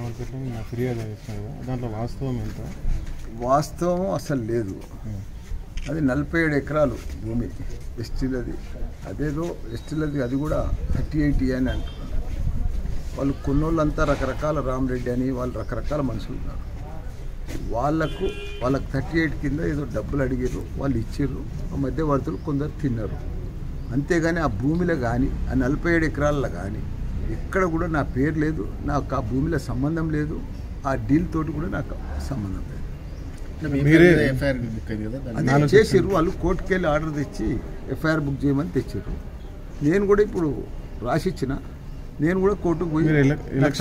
రామకృష్ణ ఫిర్యాదు చేస్తున్నారు కదా, దాంట్లో వాస్తవం ఎంత? వాస్తవం అసలు లేదు. అది 47 ఎకరాలు భూమి ఎస్టీలది. అదేదో ఎస్టీలది, అది కూడా 38 అని అంటున్నారు. వాళ్ళు కొన్నోళ్ళంతా రకరకాల రామరెడ్డి అని వాళ్ళు రకరకాల మనుషులు ఉన్నారు. వాళ్ళకు 38 కింద ఏదో డబ్బులు అడిగారు, వాళ్ళు ఇచ్చారు. ఆ మధ్యవర్తులు కొందరు తిన్నారు. అంతేగాని ఆ భూమిలో కానీ ఆ 47 ఎకరాలలో కానీ ఎక్కడ కూడా నా పేరు లేదు, నాకు ఆ భూమిలో సంబంధం లేదు, ఆ డీల్ తోటి కూడా నాకు సంబంధం లేదు. అదే చేసారు వాళ్ళు, కోర్టుకు వెళ్ళి ఆర్డర్ తెచ్చి ఎఫ్ఐఆర్ బుక్ చేయమని తెచ్చారు. నేను కూడా ఇప్పుడు రాసిచ్చిన, నేను కూడా కోర్టుకు పోయి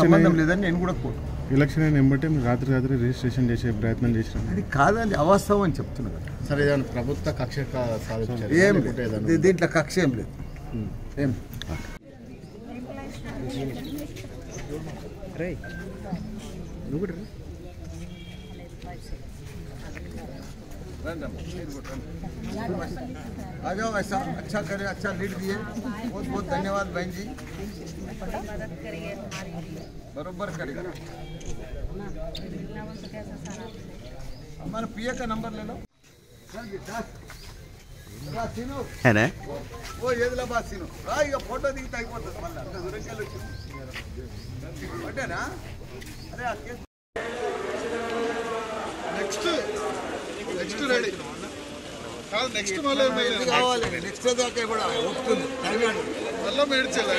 సంబంధం లేదని నేను కూడా కోర్టు. ఎలక్షన్ అయిన వెంబటే మీరు రాత్రి రిజిస్ట్రేషన్ చేసే ప్రయత్నం చేసిన అది కాదండి, అవాస్తవం అని చెప్తున్నా కదా. సరే, ప్రభుత్వ కక్ష ఏం లేదు, దీంట్లో కక్ష ఏం లేదు. ఏం आ जाओ, ऐसा अच्छा करे, अच्छा लीड दिए, बहुत बहुत धन्यवाद बहन जी, बरोबर करेगा। हमारा पीए का नंबर ले लो है ना, वो येदलाबाद सीनो इक फोटो दिखता मल्ला अरे నెక్స్ట్ రెడీ కాదు, నెక్స్ట్ మళ్ళీ కావాలి, నెక్స్ట్ దాకా కూడా మళ్ళీ మేడ్చాలి.